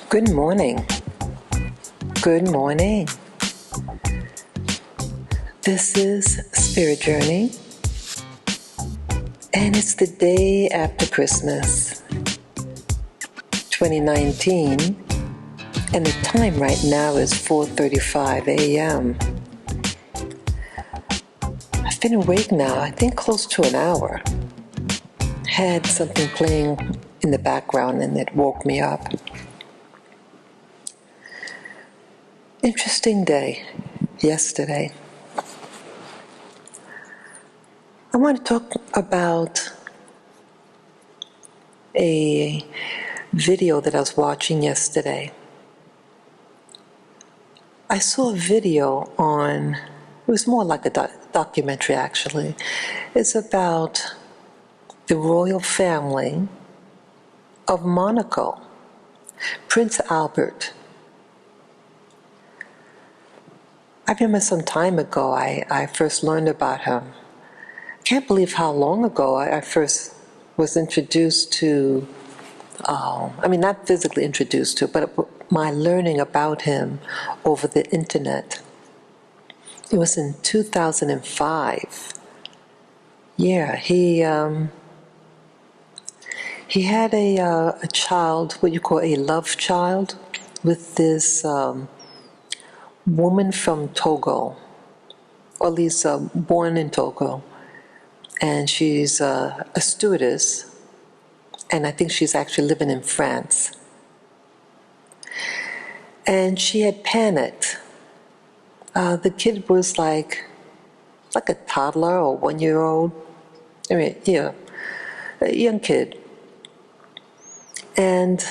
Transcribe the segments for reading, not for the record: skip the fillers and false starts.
Good morning. Good morning. This is Spirit Journey, and it's the day after Christmas, 2019, and the time right now is 4:35 a.m. I've been awake now, I think close to an hour. Had something playing in the background and it woke me up. Interesting day yesterday. I want to talk about a video that I was watching yesterday. I saw a video on, it was more like a documentary actually. It's about the royal family of Monaco, Prince Albert. I remember some time ago I first learned about him. I can't believe how long ago I first was introduced to, not physically introduced to, but my learning about him over the internet. It was in 2005. Yeah, he had a child, what you call a love child, with this woman from Togo, or at least born in Togo. And she's a stewardess, and I think she's actually living in France. And she had panicked. The kid was like a toddler or 1-year-old. A young kid. And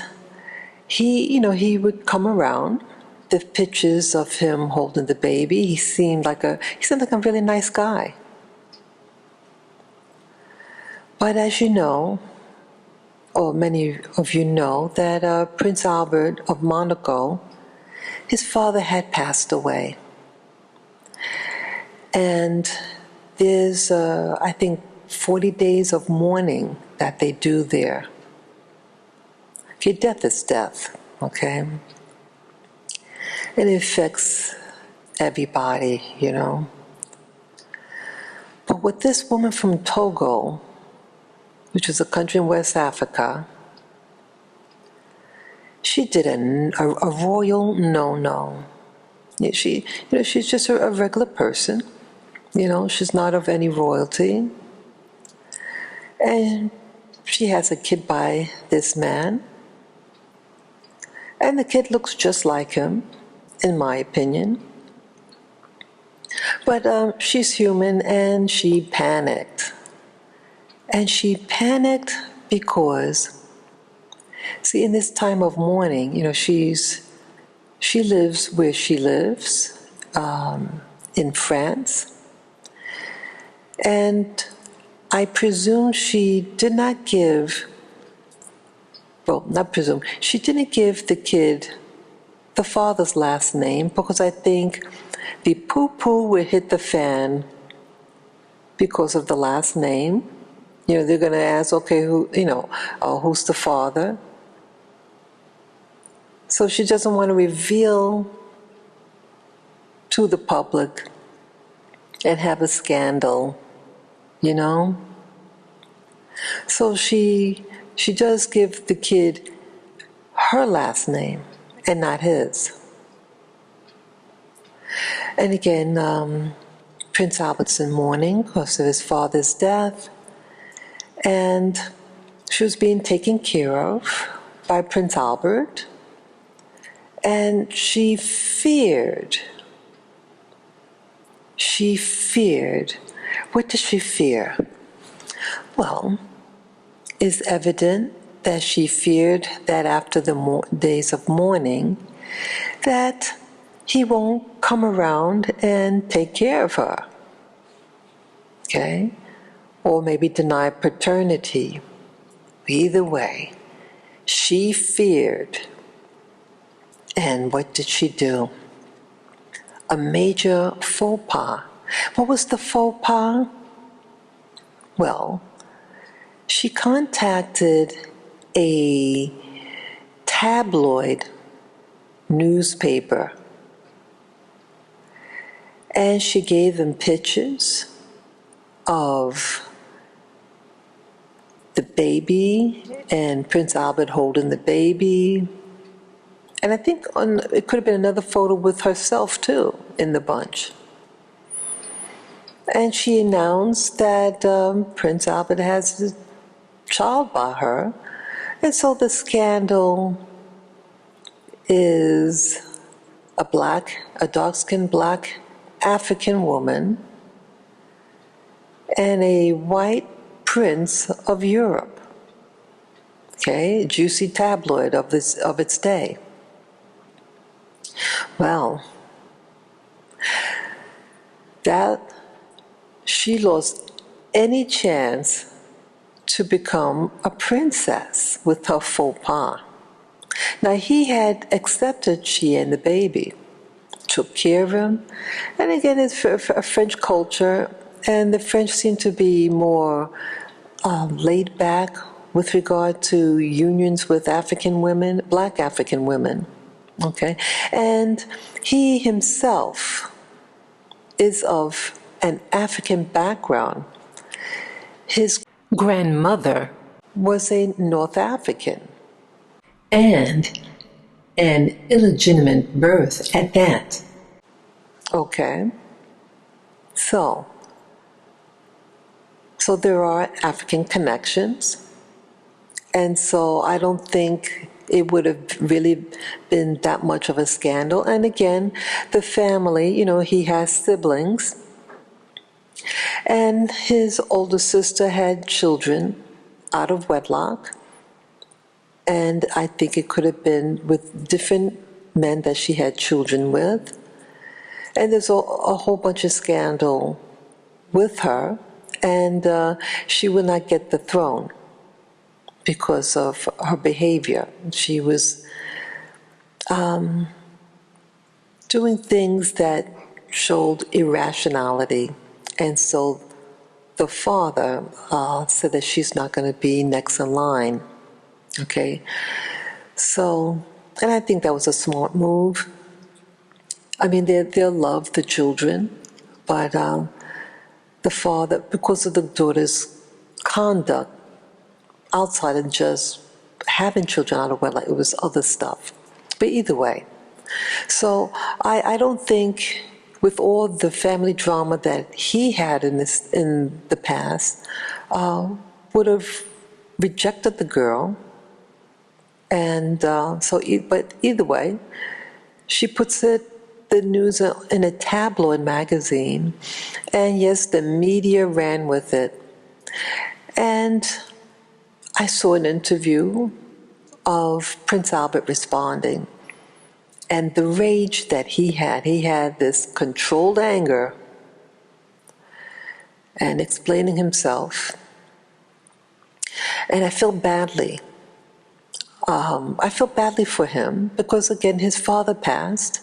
he would come around. The pictures of him holding the baby, he seemed like a really nice guy. But as you know, or many of you know, that Prince Albert of Monaco, his father had passed away. And there's, I think, 40 days of mourning that they do there. Your death is death, okay? And it affects everybody, But with this woman from Togo, which is a country in West Africa, she did a royal no-no. She's just a regular person. She's not of any royalty. And she has a kid by this man. And the kid looks just like him, in my opinion. But she's human, and she panicked. And she panicked because, see, in this time of mourning, she lives where she lives, in France. And I presume she did not give, she didn't give the kid the father's last name, because I think the poo-poo would hit the fan because of the last name. They're going to ask, okay, who's the father? So she doesn't want to reveal to the public and have a scandal, So she does give the kid her last name and not his. And again, Prince Albert's in mourning because of his father's death. And she was being taken care of by Prince Albert. And she feared. What does she fear? Well, it's evident that she feared that after the days of mourning, that he won't come around and take care of her. Okay? Or maybe deny paternity. Either way, she feared. And what did she do? A major faux pas. What was the faux pas? Well, she contacted a tabloid newspaper, and she gave them pictures of the baby and Prince Albert holding the baby. And I think it could have been another photo with herself too in the bunch. And she announced that Prince Albert has a child by her. And so the scandal is a dark-skinned black African woman and a white prince of Europe. Okay, juicy tabloid of its day. Well, that she lost any chance to become a princess with her faux pas. Now, he had accepted she and the baby, took care of him, and again, it's a French culture, and the French seem to be more laid back with regard to unions with African women, black African women, okay? And he himself is of an African background. His grandmother was a North African, and an illegitimate birth at that. Okay? So there are African connections, and so I don't think it would have really been that much of a scandal. And again, the family, he has siblings, and his older sister had children out of wedlock, and I think it could have been with different men that she had children with. And there's a whole bunch of scandal with her, and she would not get the throne because of her behavior. She was doing things that showed irrationality, and so the father said that she's not going to be next in line. Okay, so, and I think that was a smart move. I mean, they'll love the children, but the father, because of the daughter's conduct outside of just having children out of wedlock, it was other stuff. But either way, so I don't think, with all the family drama that he had in the past, would have rejected the girl. And but either way, she puts the news in a tabloid magazine, and yes, the media ran with it. And I saw an interview of Prince Albert responding, and the rage that he had this controlled anger, and explaining himself. And I feel badly. I feel badly for him because, again, his father passed,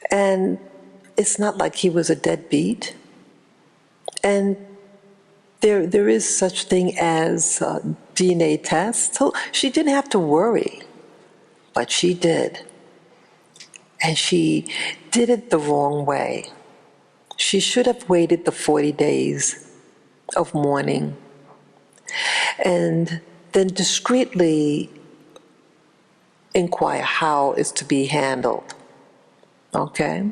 and it's not like he was a deadbeat. And there is such thing as DNA tests, so she didn't have to worry, but she did. And she did it the wrong way. She should have waited the 40 days of mourning and then discreetly inquire how it's to be handled. Okay?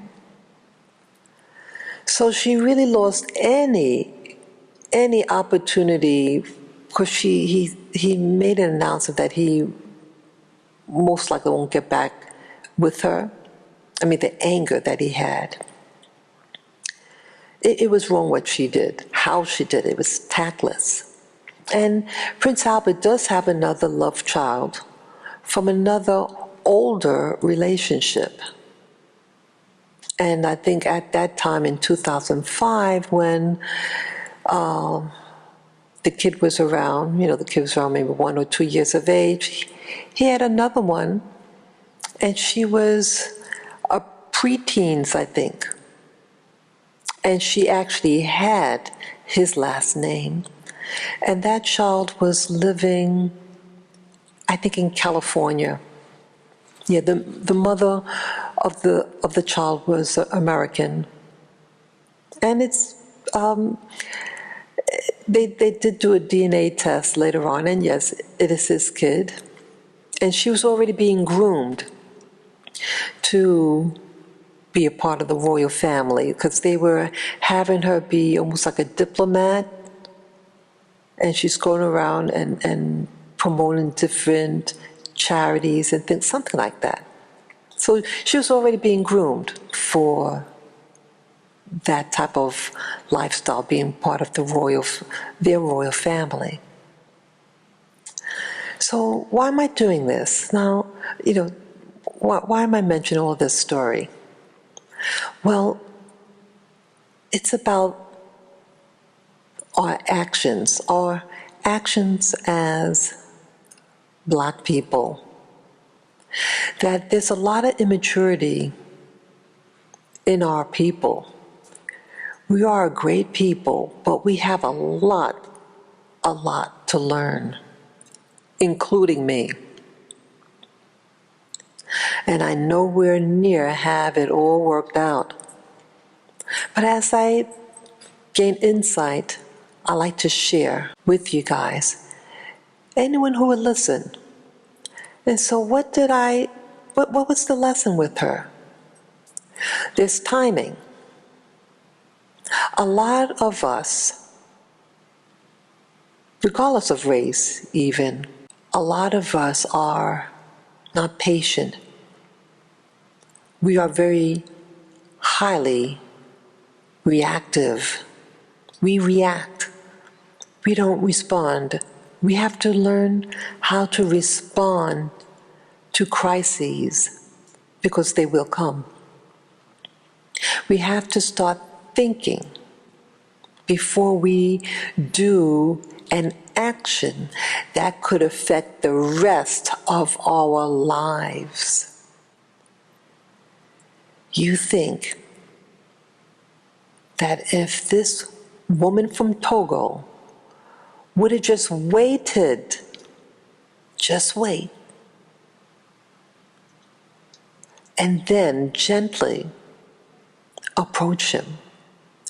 So she really lost any opportunity, because he made an announcement that he most likely won't get back with her. I mean, the anger that he had. It was wrong what she did, how she did it. It was tactless. And Prince Albert does have another love child from another older relationship. And I think at that time in 2005, when the kid was around, the kid was around maybe 1 or 2 years of age, he had another one, and she was a preteens, I think. And she actually had his last name. And that child was living, I think, in California. Yeah, the mother of the child was American. And they did do a DNA test later on, and yes, it is his kid. And she was already being groomed to be a part of the royal family, because they were having her be almost like a diplomat, and she's going around and promoting different charities and things, something like that. So she was already being groomed for that type of lifestyle, being part of their royal family. So why am I doing this? Now, why am I mentioning all this story? Well, it's about our actions as Black people. That there's a lot of immaturity in our people. We are a great people, but we have a lot to learn, including me. And I nowhere near have it all worked out. But as I gain insight, I like to share with you guys, anyone who would listen. And so what was the lesson with her? There's timing. A lot of us, regardless of race even, a lot of us are not patient. We are very highly reactive. We react. We don't respond. We have to learn how to respond to crises, because they will come. We have to start thinking before we do an action that could affect the rest of our lives. You think that if this woman from Togo would have just waited, just wait, and then gently approach him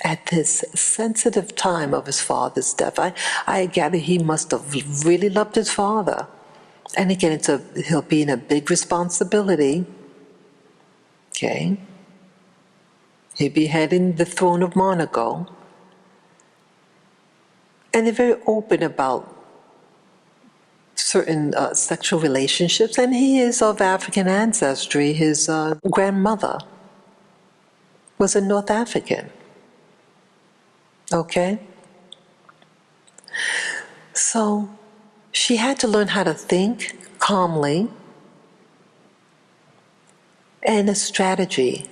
at this sensitive time of his father's death. I gather he must have really loved his father. And again, he'll be in a big responsibility. Okay? He'll be heading the throne of Monico. And they're very open about certain sexual relationships. And he is of African ancestry. His grandmother was a North African. Okay? So she had to learn how to think calmly and a strategy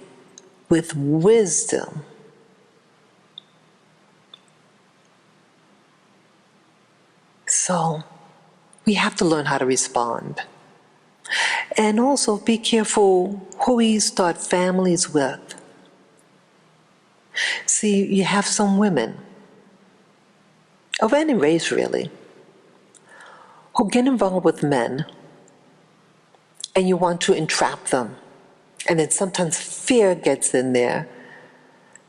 with wisdom. So we have to learn how to respond. And also be careful who we start families with. See, you have some women, of any race really, who get involved with men, and you want to entrap them. And then sometimes fear gets in there.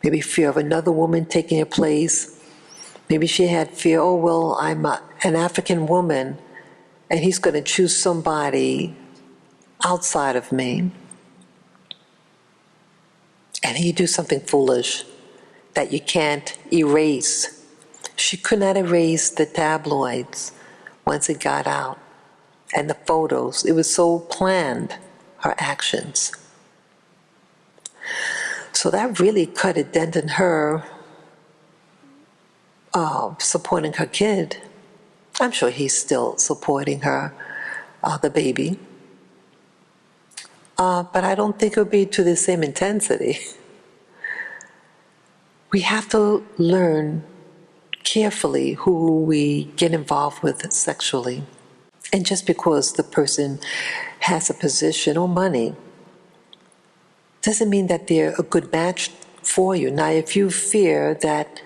Maybe fear of another woman taking your place. Maybe she had fear, oh, well, I'm an African woman, and he's going to choose somebody outside of me. And he do something foolish that you can't erase. She could not erase the tabloids once it got out, and the photos. It was so planned, her actions. So that really cut a dent in her supporting her kid. I'm sure he's still supporting her, the baby. But I don't think it'll be to the same intensity. We have to learn carefully who we get involved with sexually. And just because the person has a position or money doesn't mean that they're a good match for you. Now, if you fear that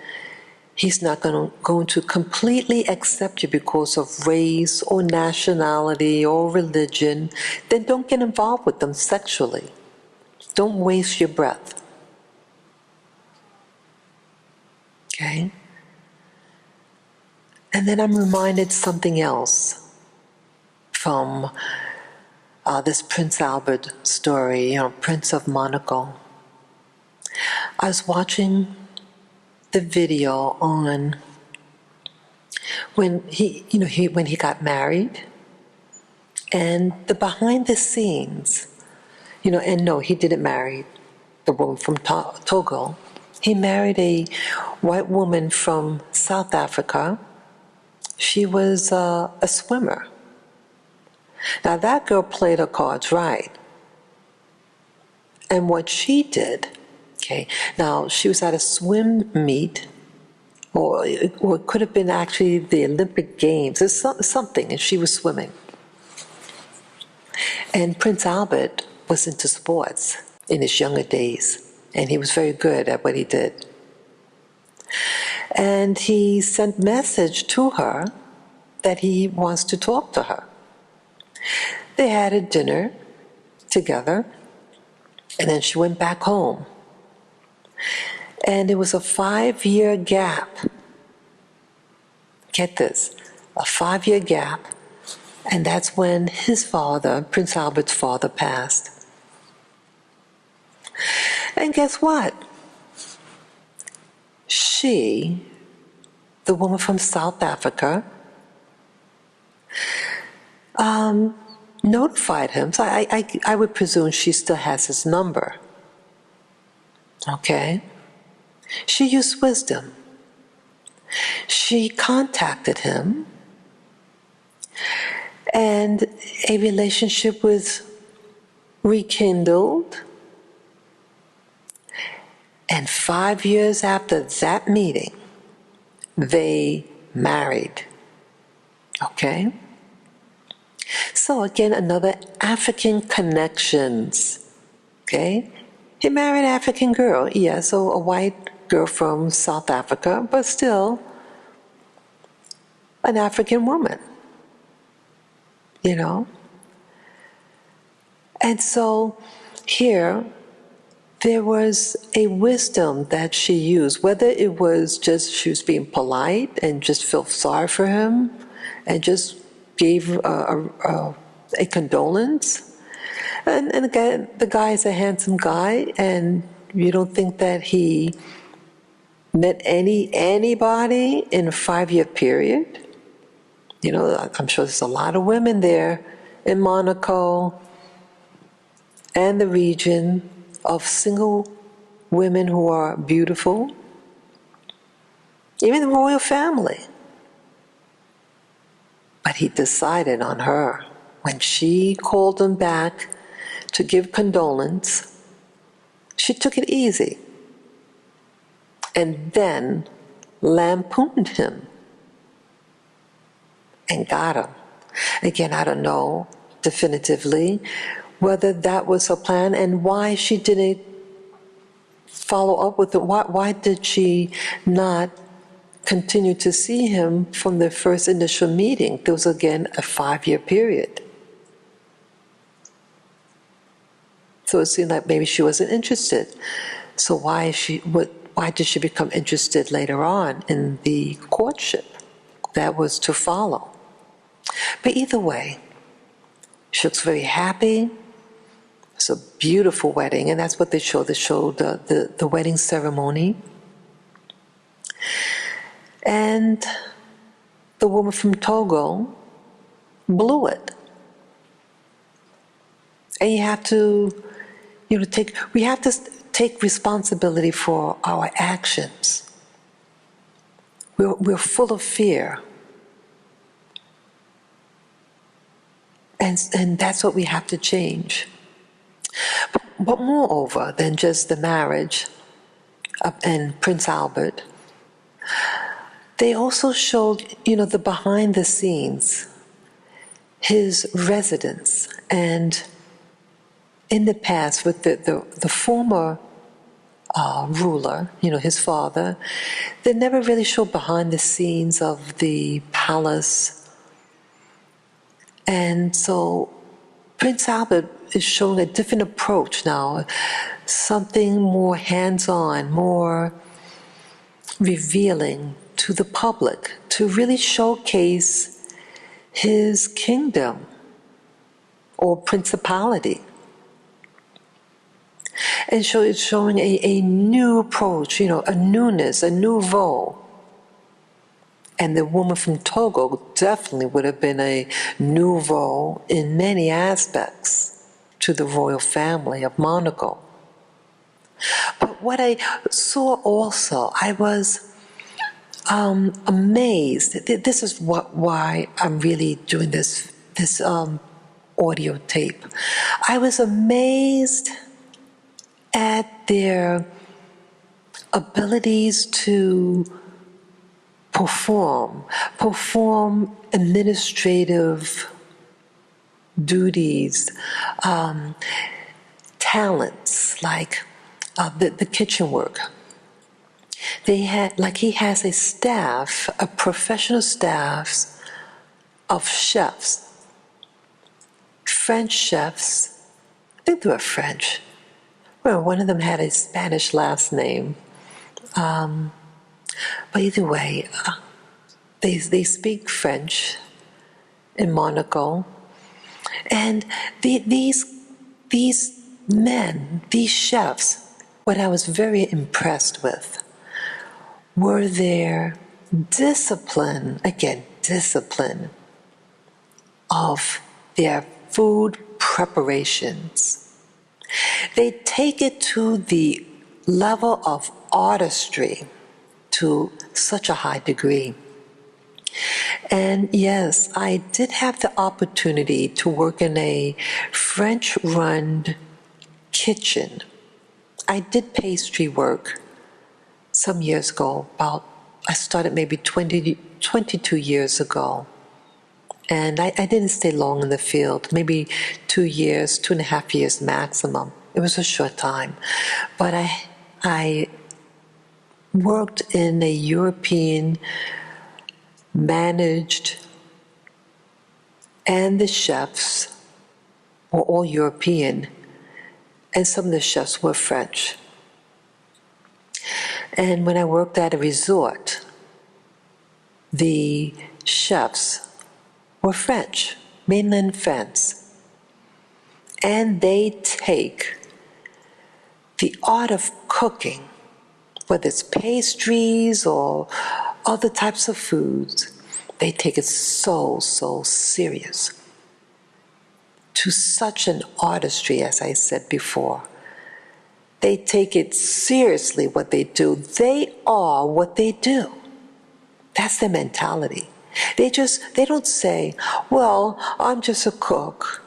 he's not going to completely accept you because of race or nationality or religion, then don't get involved with them sexually. Don't waste your breath. Okay? And then I'm reminded something else from this Prince Albert story, Prince of Monaco. I was watching the video on when when he got married, and the behind the scenes, and no, he didn't marry the woman from Togo. He married a white woman from South Africa. She was a swimmer. Now that girl played her cards right. And what she did, okay, now she was at a swim meet, or it could have been actually the Olympic Games, or something, and she was swimming. And Prince Albert was into sports in his younger days, and he was very good at what he did. And he sent message to her that he wants to talk to her. They had a dinner together, and then she went back home. And it was a 5-year gap. Get this, a 5-year gap. And that's when his father, Prince Albert's father, passed. And guess what? She, the woman from South Africa, notified him. So I would presume she still has his number. Okay? She used wisdom. She contacted him, and a relationship was rekindled. And 5 years after that meeting, they married. Okay? So again, another African connections. Okay? He married an African girl, yeah, so a white girl from South Africa, but still an African woman. And so here, there was a wisdom that she used, whether it was just she was being polite and just felt sorry for him and just gave a condolence. And again, the guy is a handsome guy, and you don't think that he met anybody in a 5-year period. I'm sure there's a lot of women there in Monaco and the region of single women who are beautiful, even the royal family. But he decided on her. When she called him back to give condolence, she took it easy and then lampooned him and got him. Again, I don't know definitively whether that was her plan and why she didn't follow up with it. Why did she not continue to see him from the first initial meeting? There was again a 5-year period. So it seemed like maybe she wasn't interested. So why did she become interested later on in the courtship that was to follow? But either way, she looks very happy. It's a beautiful wedding, and that's what they showed. They showed the wedding ceremony. And the woman from Togo blew it. And you have to, we have to take responsibility for our actions. We're full of fear. And that's what we have to change. But moreover than just the marriage and Prince Albert, they also showed, the behind the scenes, his residence, and in the past with the former ruler, his father. They never really show behind the scenes of the palace. And so Prince Albert is showing a different approach now, something more hands-on, more revealing to the public, to really showcase his kingdom or principality. And so it's showing a new approach, a newness, a nouveau. And the woman from Togo definitely would have been a nouveau in many aspects to the royal family of Monico. But what I saw also, I was amazed. This is why I'm really doing this audio tape. I was amazed at their abilities to perform administrative duties, talents like the kitchen work. They had, he has a staff, a professional staff of chefs, French chefs. I think they were French. Well, one of them had a Spanish last name. But either way, they speak French in Monaco. And these men, these chefs, what I was very impressed with were their discipline of their food preparations. They take it to the level of artistry to such a high degree. And yes, I did have the opportunity to work in a French-run kitchen. I did pastry work some years ago, I started maybe 22 years ago. And I didn't stay long in the field, maybe 2 years, 2.5 years maximum. It was a short time. But I worked in a European managed, and the chefs were all European, and some of the chefs were French. And when I worked at a resort, the chefs were French, mainland France. And they take the art of cooking, whether it's pastries or other types of foods, they take it so serious. To such an artistry, as I said before. They take it seriously what they do. They are what they do. That's their mentality. They don't say, well, I'm just a cook,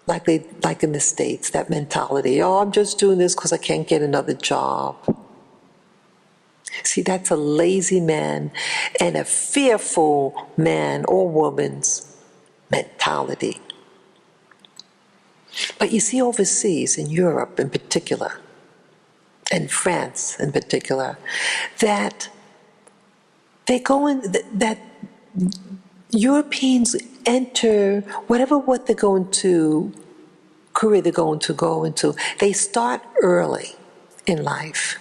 like in the States, that mentality. Oh, I'm just doing this because I can't get another job. See, that's a lazy man and a fearful man or woman's mentality. But you see overseas, in Europe in particular, and France in particular, that they go in, that Europeans enter what they're going to, career they're going to go into, they start early in life.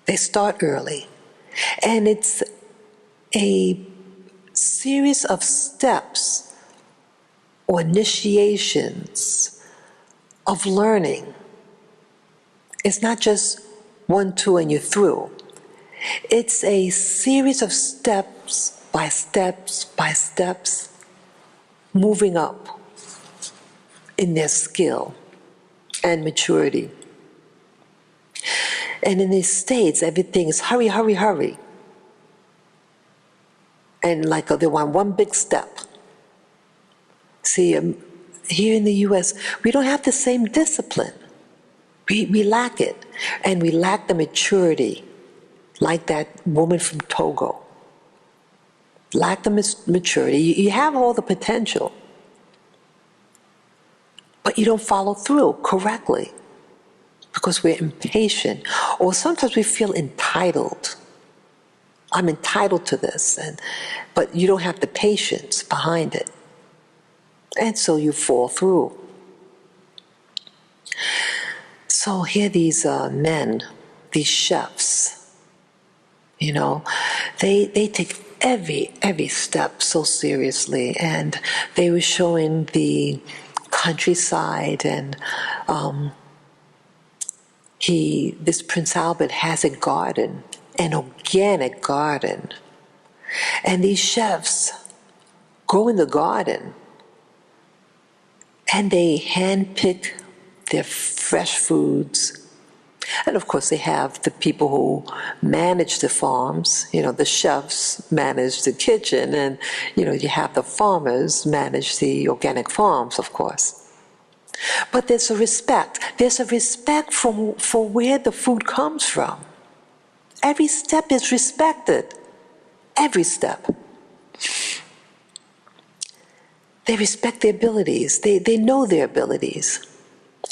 They start early. And it's a series of steps or initiations of learning. It's not just 1, 2, and you're through. It's a series of steps by steps, moving up in their skill and maturity. And in the States, everything is hurry, hurry, hurry. And they want one big step. See, here in the U.S., we don't have the same discipline. We lack it. And we lack the maturity, like that woman from Togo. Lack the maturity. You have all the potential, but you don't follow through correctly. because we're impatient, or sometimes we feel entitled. I'm entitled to this, but you don't have the patience behind it. And so you fall through. So here these men, these chefs, they take every step so seriously, and they were showing the countryside, and this Prince Albert has a garden, an organic garden, and these chefs go in the garden and they handpick their fresh foods. And of course, they have the people who manage the farms. The chefs manage the kitchen, and you have the farmers manage the organic farms, of course. But there's a respect. There's a respect for where the food comes from. Every step is respected. Every step. They respect their abilities. They know their abilities.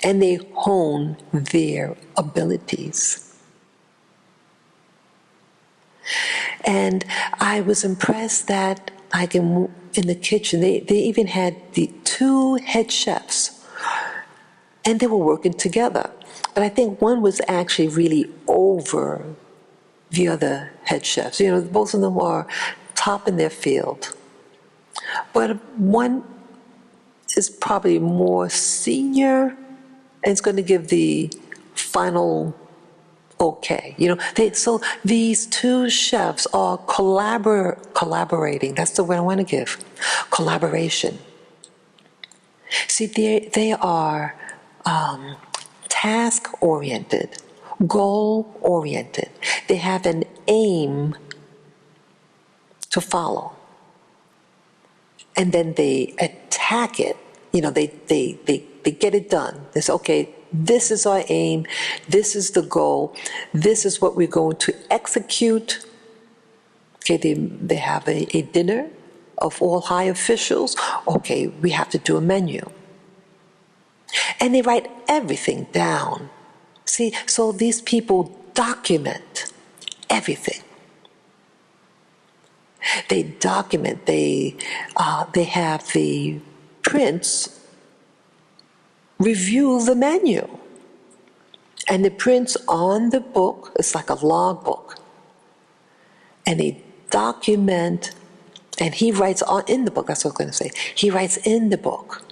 And they hone their abilities. And I was impressed that, like in the kitchen, they even had the 2 head chefs, and they were working together. But I think one was actually really over the other head chefs. Both of them are top in their field. But one is probably more senior, and it's going to give the final okay. So these 2 chefs are collaborating. That's the word I want to give. Collaboration. See, they are task-oriented, goal-oriented. They have an aim to follow. And then they attack it. They get it done. They say, okay, this is our aim, this is the goal, this is what we're going to execute. Okay, they have a dinner of all high officials. Okay, we have to do a menu. And they write everything down. See, so these people document everything. They document, they have the prince review the menu. And the prince on the book, it's like a log book. And they document, and he writes in the book, that's what I was going to say. He writes in the book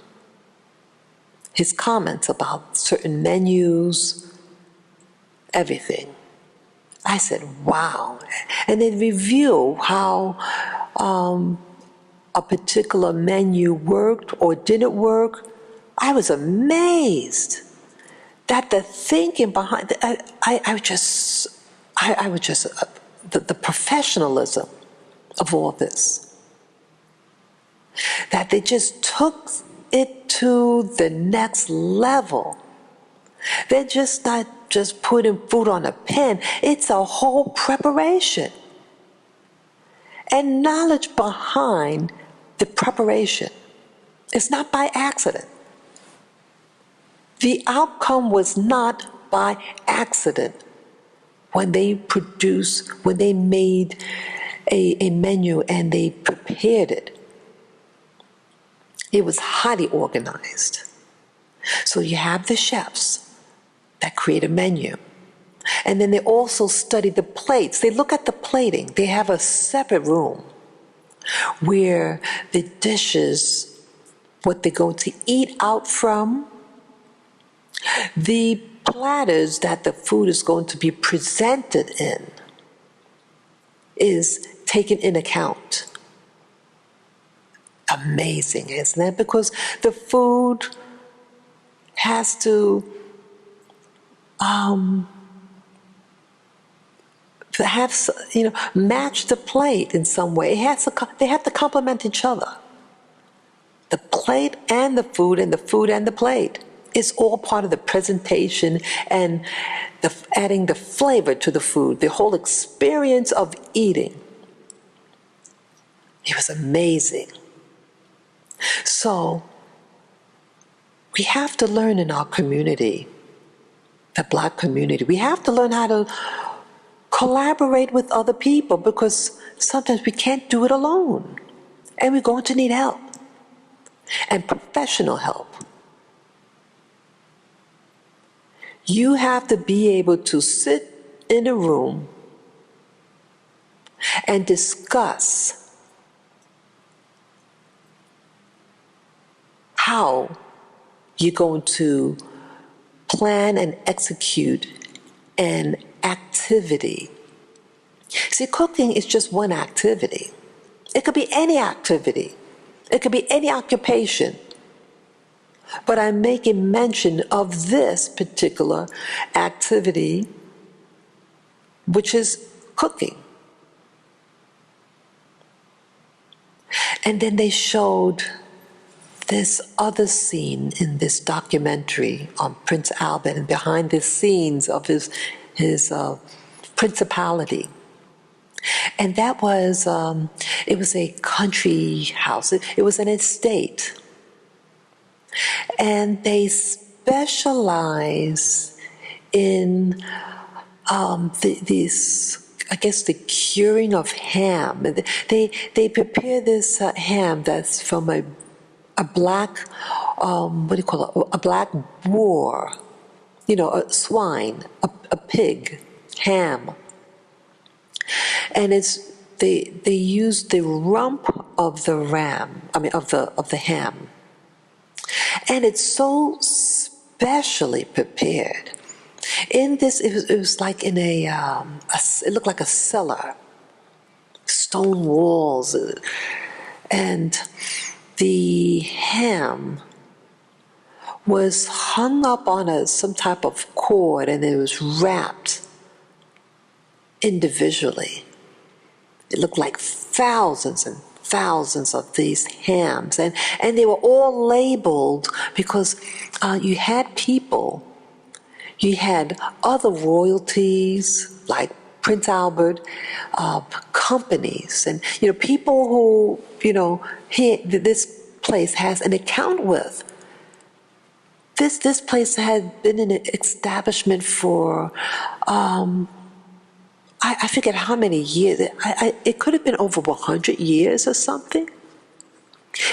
his comments about certain menus, everything. I said, wow. And they review how a particular menu worked or didn't work. I was amazed that the thinking behind it, I was just the professionalism of all this. That they just took it to the next level. They're just not just putting food on a pan. It's a whole preparation. And knowledge behind the preparation. It's not by accident. The outcome was not by accident when they made a menu and they prepared it. It was highly organized. So you have the chefs that create a menu. And then they also study the plates. They look at the plating. They have a separate room where the dishes, what they're going to eat out from, the platters that the food is going to be presented in is taken in account. Amazing, isn't it? Because the food has to match the plate in some way. They have to complement each other. The plate and the food and the plate. It's all part of the presentation and adding the flavor to the food, the whole experience of eating. It was amazing. So, we have to learn in our community the Black community. We have to learn how to collaborate with other people because sometimes we can't do it alone. And we're going to need help and professional help. You have to be able to sit in a room and discuss how you're going to plan and execute an activity. See, cooking is just one activity. It could be any activity. It could be any occupation. But I'm making mention of this particular activity, which is cooking. And then they showed this other scene in this documentary on Prince Albert and behind the scenes of his principality. And that was, it was a country house. It was an estate. And they specialize in these, I guess, the curing of ham. They prepare this ham that's from a black, what do you call it, a black boar, a swine, a pig, ham. And they use the rump of the ram, of the ham. And it's so specially prepared. In this, it was like in it looked like a cellar, stone walls, and the ham was hung up on some type of cord, and it was wrapped individually. It looked like thousands and thousands of these hams, and they were all labeled because you had people, you had other royalties like Prince Albert, companies, and people who this place has an account with. This place had been an establishment for I forget how many years. It could have been over 100 years or something.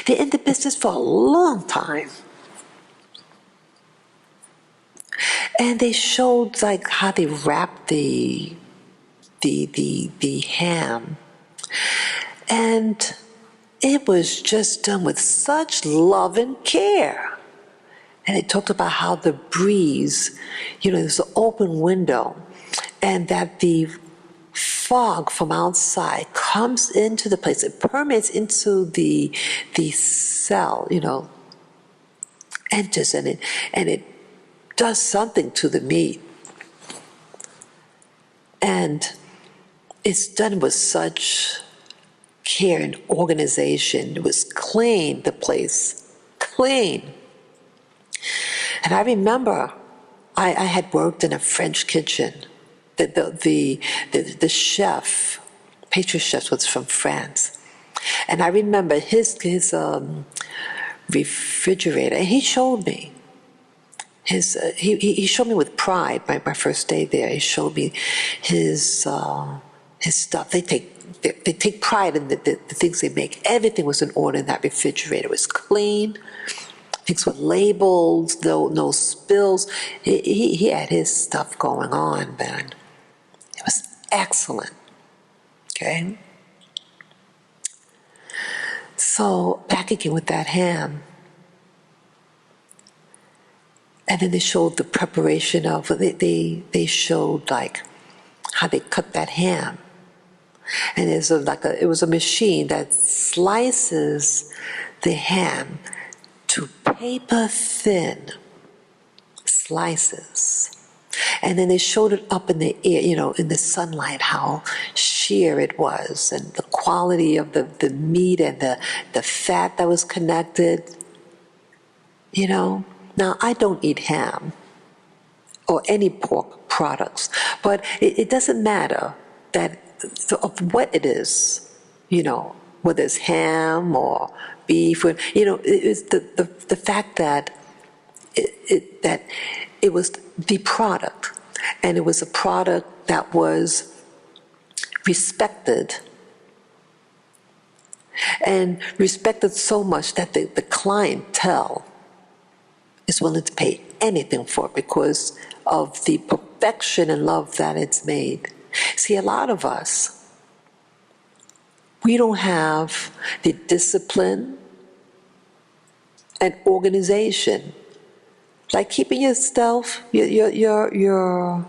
They're in the business for a long time. And they showed like how they wrapped the ham. And it was just done with such love and care. And they talked about how the breeze, there's an open window, and that the fog from outside comes into the place. It permeates into the cell, enters, and it does something to the meat. And it's done with such care and organization. It was clean, the place, clean. And I remember I had worked in a French kitchen. The chef, pastry chef, was from France, and I remember his refrigerator. And he showed me he showed me with pride. My first day there, he showed me his stuff. They take pride in the things they make. Everything was in order in that refrigerator. It was clean. Things were labeled. No spills. He had his stuff going on, man. It was excellent. Okay? So, back again with that ham. And then they showed the preparation of, they showed like how they cut that ham. And it was a machine that slices the ham to paper thin slices. And then they showed it up in the air, in the sunlight, how sheer it was, and the quality of the meat and the fat that was connected. Now, I don't eat ham or any pork products, but it doesn't matter of what it is, whether it's ham or beef, it's the fact that it was the product. And it was a product that was respected, and respected so much that the clientele is willing to pay anything for it because of the perfection and love that it's made. See, a lot of us, we don't have the discipline and organization, like keeping yourself, your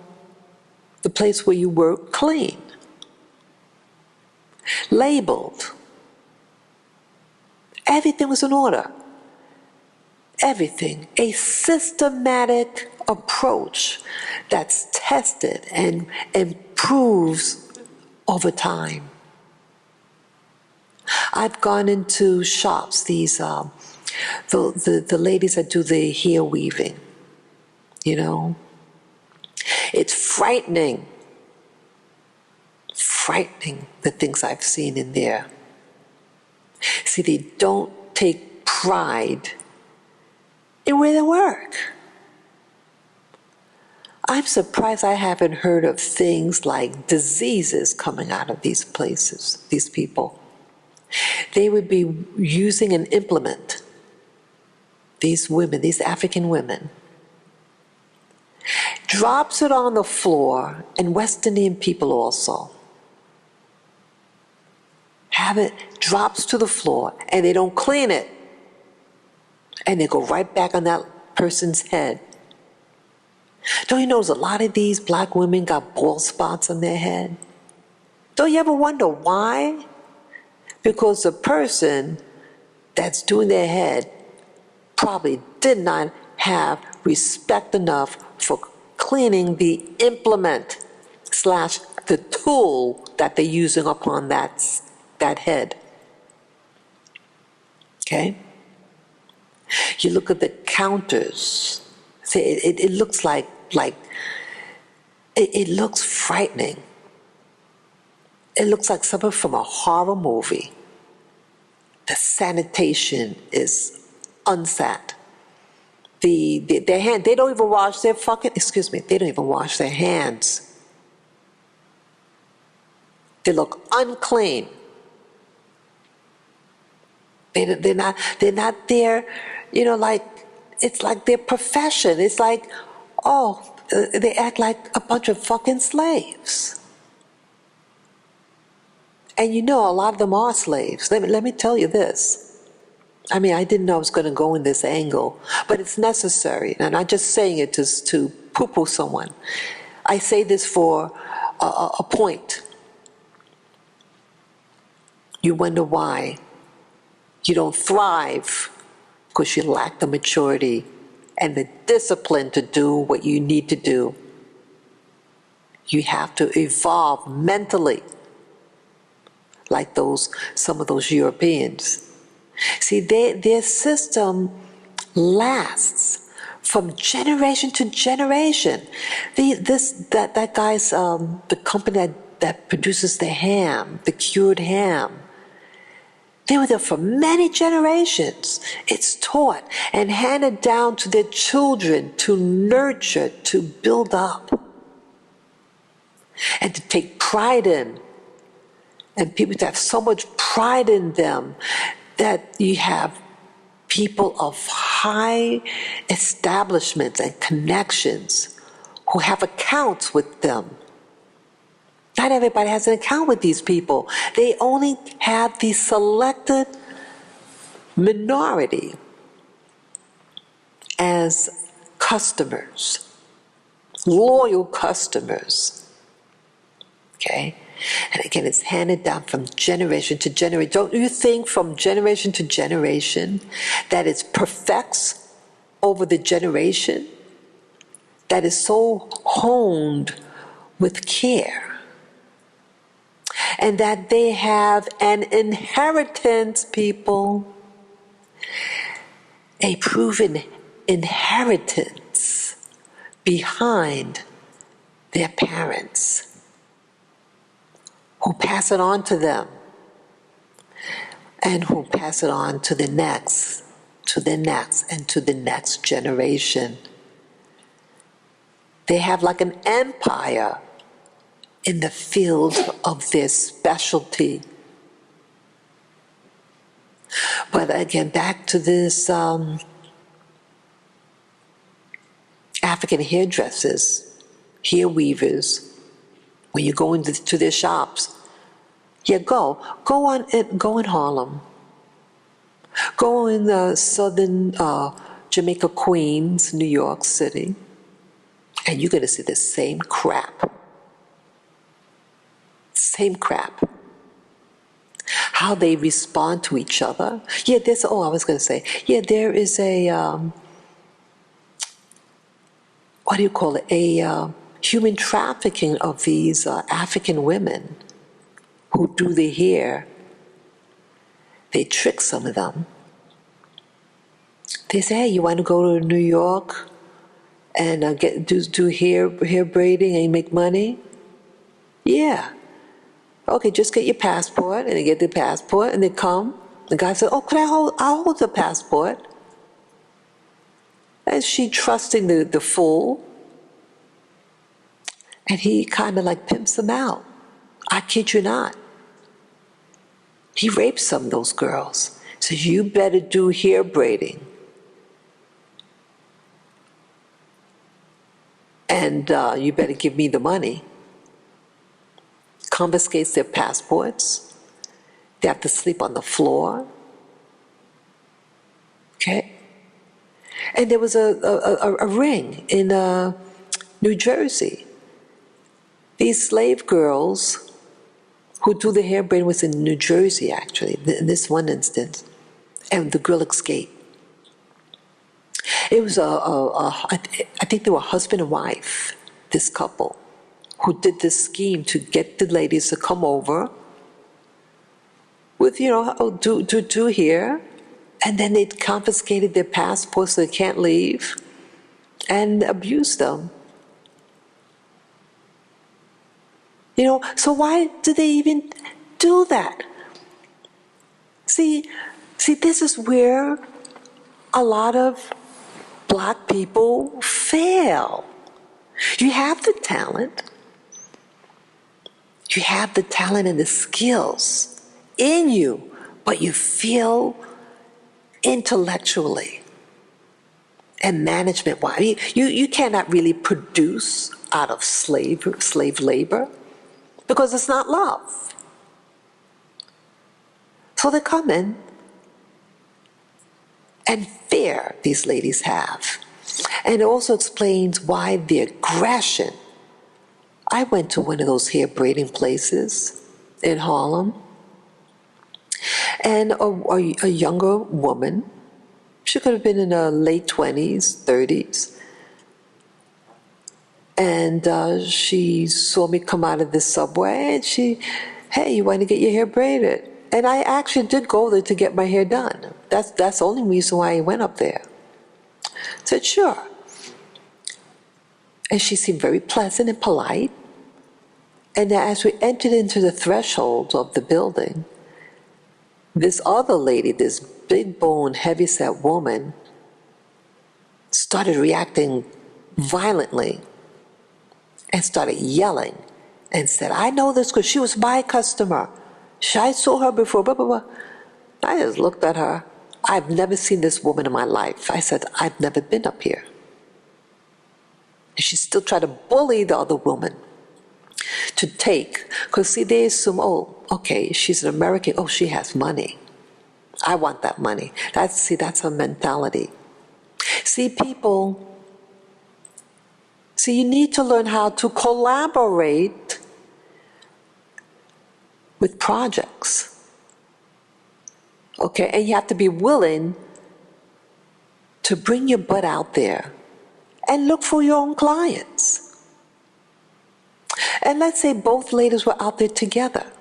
the place where you work clean, labeled. Everything was in order. Everything. A systematic approach that's tested and improves over time. I've gone into shops, these the ladies that do the hair weaving, you know. It's frightening the things I've seen in there. See, they don't take pride in where they work. I'm surprised I haven't heard of things like diseases coming out of these places, these people. They would be using an implement, these women, these African women, drops it on the floor, and West Indian people also have it, drops to the floor, and they don't clean it, and they go right back on that person's head. Don't you notice a lot of these black women got bald spots on their head? Don't you ever wonder why? Because the person that's doing their head probably did not have respect enough for cleaning the implement / the tool that they're using upon that head. Okay? You look at the counters. See, it looks like it looks frightening. It looks like something from a horror movie. The sanitation is unsat. Their hand, they don't even wash their they don't even wash their hands. They look unclean. They're not there, you know, like, it's like their profession. It's like, oh, they act like a bunch of fucking slaves. And you know, a lot of them are slaves. Let me tell you this. I mean, I didn't know I was going to go in this angle, but it's necessary. And I'm not just saying it to poo-poo someone. I say this for a point. You wonder why you don't thrive, because you lack the maturity and the discipline to do what you need to do. You have to evolve mentally, like some of those Europeans. See, their system lasts from generation to generation. That guy's the company that produces the ham, the cured ham. They were there for many generations. It's taught and handed down to their children to nurture, to build up, and to take pride in. And people to have so much pride in them that you have people of high establishments and connections who have accounts with them. Not everybody has an account with these people. They only have the selected minority as customers, loyal customers. Okay? And again, it's handed down from generation to generation. Don't you think from generation to generation that it perfects over the generation? That is so honed with care. And that they have an inheritance, people, a proven inheritance behind their parents, who pass it on to them, and who pass it on to the next, and to the next generation. They have like an empire in the field of their specialty. But again, back to this African hairdressers, hair weavers, when you go into their shops, yeah, go in Harlem, go in the southern Jamaica, Queens, New York City, and you're going to see the same crap. Same crap. How they respond to each other. Yeah, there is a, what do you call it? A human trafficking of these African women who do their hair. They trick some of them. They say, hey, you want to go to New York and do hair braiding and make money? Yeah. Okay, just get your passport, and they get their passport, and they come. The guy said, oh, I'll hold the passport. And she trusting the fool, and he kind of like pimps them out. I kid you not. He rapes some of those girls. Says, you better do hair braiding. And you better give me the money. Confiscates their passports. They have to sleep on the floor. Okay? And there was a ring in New Jersey. These slave girls who do the hair braiding was in New Jersey, actually, in this one instance. And the girl escaped. It was I think they were husband and wife, this couple, who did this scheme to get the ladies to come over with, do hair, and then they confiscated their passports so they can't leave and abused them. So why do they even do that? See, this is where a lot of Black people fail. You have the talent. You have the talent and the skills in you, but you feel intellectually and management-wise. You cannot really produce out of slave labor because it's not love. So they come in, and fear these ladies have. And it also explains why the aggression. I went to one of those hair braiding places in Harlem, and a younger woman, she could have been in her late 20s, 30s, and she saw me come out of the subway, and hey, you want to get your hair braided? And I actually did go there to get my hair done. That's the only reason why I went up there. I said, sure. And she seemed very pleasant and polite. And as we entered into the threshold of the building, this other lady, this big-boned, heavy-set woman, started reacting violently and started yelling and said, I know this because she was my customer. I saw her before, blah, blah, blah. I just looked at her. I've never seen this woman in my life. I said, I've never been up here. And she still tried to bully the other woman to take. Because, see, they assume, oh, okay, she's an American. Oh, she has money. I want that money. That's her mentality. See, you need to learn how to collaborate with projects. Okay, and you have to be willing to bring your butt out there and look for your own clients. And let's say both ladies were out there together,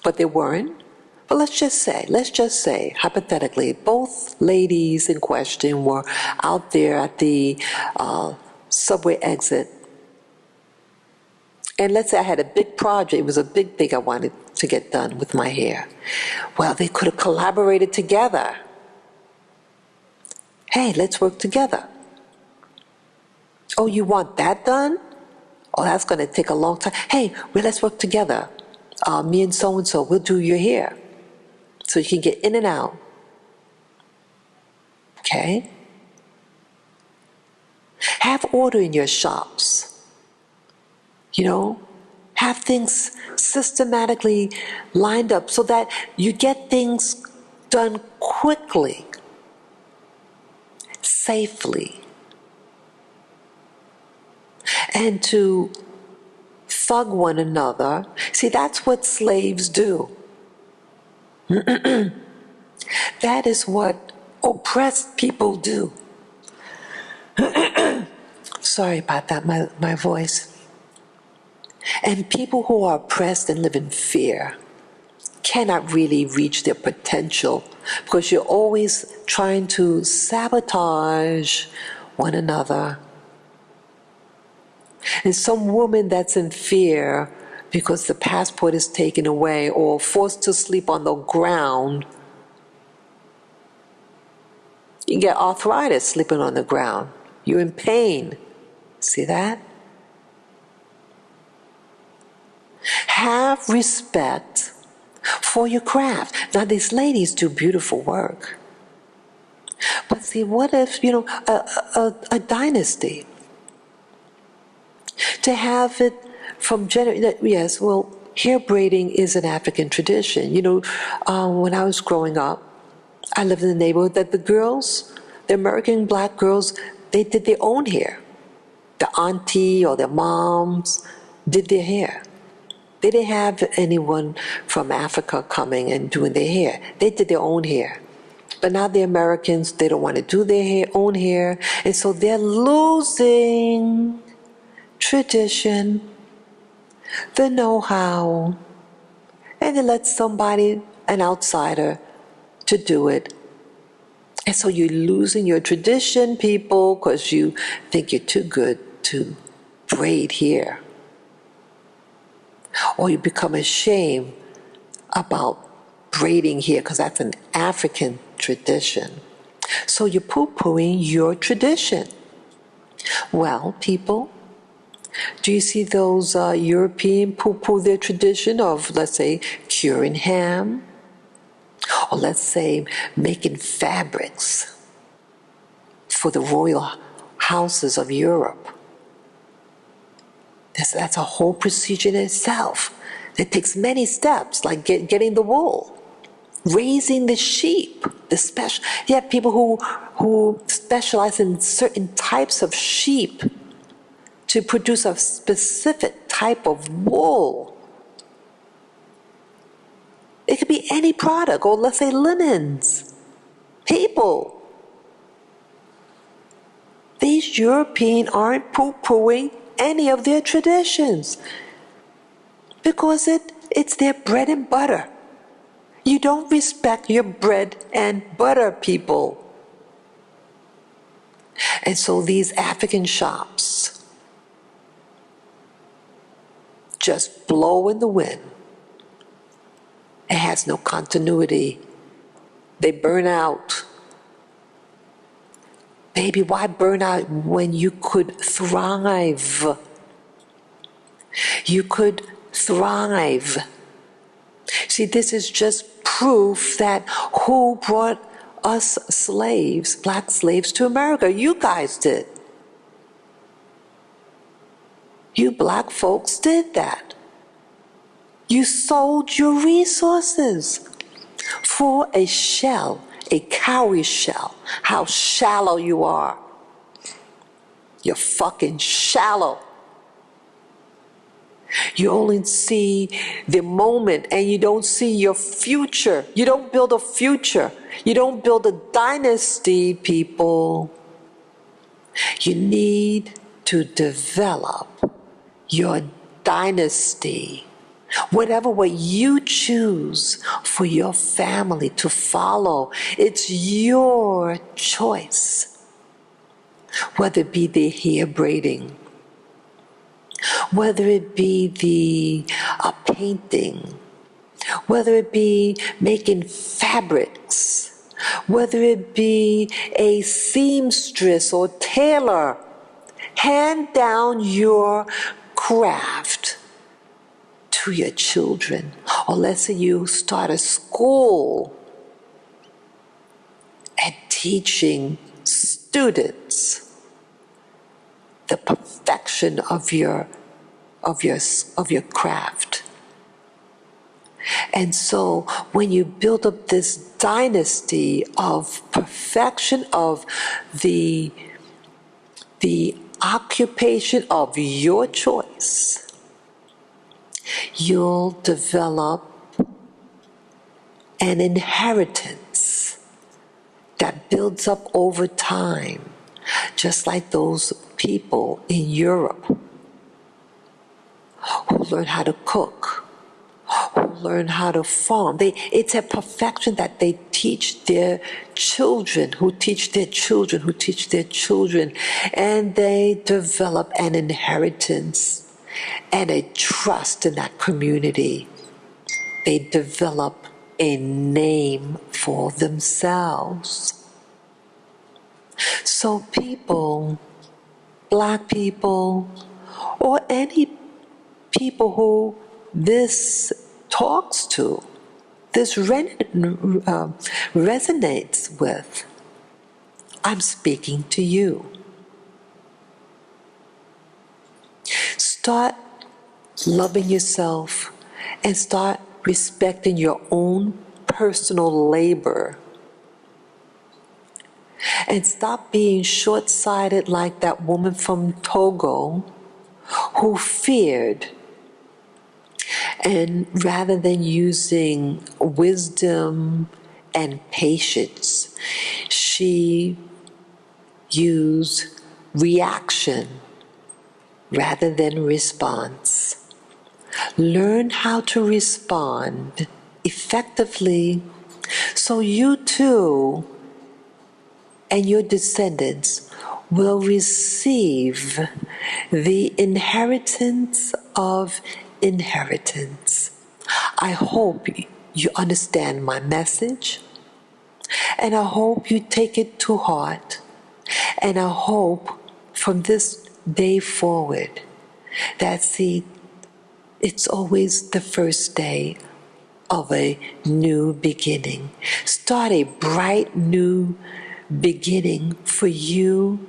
but they weren't. But let's just say, hypothetically, both ladies in question were out there at the subway exit. And let's say I had a big project, it was a big thing I wanted to get done with my hair. Well, they could have collaborated together. Hey, let's work together. Oh, you want that done? Oh, that's going to take a long time. Hey, well, let's work together. Me and so, we'll do your hair. So you can get in and out. Okay? Have order in your shops. You know? Have things systematically lined up so that you get things done quickly, safely. And to thug one another. See, that's what slaves do. That is what oppressed people do. Sorry about that, my voice. And people who are oppressed and live in fear cannot really reach their potential because you're always trying to sabotage one another. And some woman that's in fear because the passport is taken away or forced to sleep on the ground, you get arthritis sleeping on the ground. You're in pain. See that? Have respect for your craft. Now, these ladies do beautiful work. But see, what if, a dynasty? To have it from yes, well, hair braiding is an African tradition. When I was growing up, I lived in the neighborhood that the American black girls, they did their own hair. The auntie or their moms did their hair. They didn't have anyone from Africa coming and doing their hair. They did their own hair. But now the Americans, they don't want to do their own hair, and so they're losing tradition, the know-how, and they let somebody, an outsider, to do it. And so you're losing your tradition, people, because you think you're too good to braid hair. Or you become ashamed about braiding hair because that's an African tradition. So you're poo-pooing your tradition. Well, people, do you see those European poo-poo their tradition of, let's say, curing ham? Or let's say, making fabrics for the royal houses of Europe? That's a whole procedure in itself. It takes many steps, like getting the wool, raising the sheep, you have people who specialize in certain types of sheep to produce a specific type of wool. It could be any product, or let's say linens. People. These Europeans aren't poo-pooing any of their traditions because it's their bread and butter. You don't respect your bread and butter, people. And so these African shops just blow in the wind. It has no continuity. They burn out. Baby, why burn out when you could thrive? You could thrive. See, this is just proof that who brought us slaves, black slaves, to America? You guys did. You black folks did that. You sold your resources for a shell, a cowrie shell. How shallow you are. You're fucking shallow. You only see the moment and you don't see your future. You don't build a future. You don't build a dynasty, people. You need to develop your dynasty. Whatever way you choose for your family to follow, it's your choice. Whether it be the hair braiding, whether it be the painting, whether it be making fabrics, whether it be a seamstress or tailor, Hand down your craft to your children. Or let's say you start a school and teaching students the perfection of your craft. And so when you build up this dynasty of perfection of the occupation of your choice, you'll develop an inheritance that builds up over time, just like those people in Europe who learn how to cook, who learn how to farm. It's a perfection that they teach their children, who teach their children, who teach their children, and they develop an inheritance and a trust in that community. They develop a name for themselves. So people, Black people, or any people who this talks to, this resonates with, I'm speaking to you. Start loving yourself and start respecting your own personal labor. And stop being short-sighted like that woman from Togo who feared. And rather than using wisdom and patience, she used reaction rather than response. Learn how to respond effectively so you too and your descendants will receive the inheritance of inheritance. I hope you understand my message, and I hope you take it to heart, and I hope from this day forward that it's always the first day of a new beginning. Start a bright new beginning for you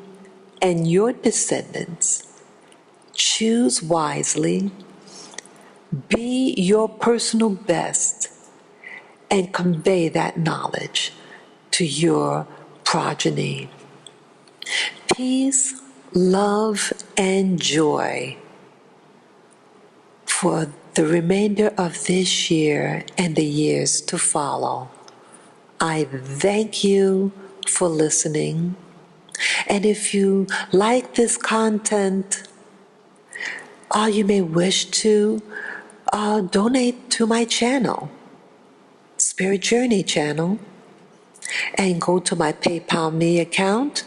and your descendants. Choose wisely, be your personal best, and convey that knowledge to your progeny. Peace, love, and joy for the remainder of this year and the years to follow. I thank you for listening. And if you like this content, you may wish to donate to my channel, Spirit Journey channel, and go to my PayPal Me account.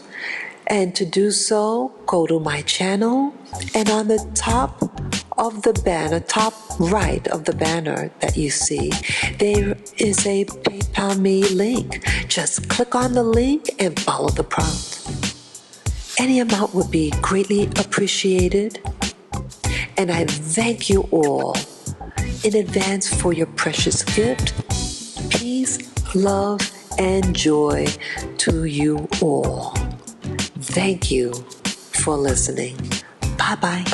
And to do so, go to my channel, and on the top of the banner, top right of the banner that you see, there is a PayPal Me link. Just click on the link and follow the prompt. Any amount would be greatly appreciated. And I thank you all in advance for your precious gift. Peace, love, and joy to you all. Thank you for listening. Bye-bye.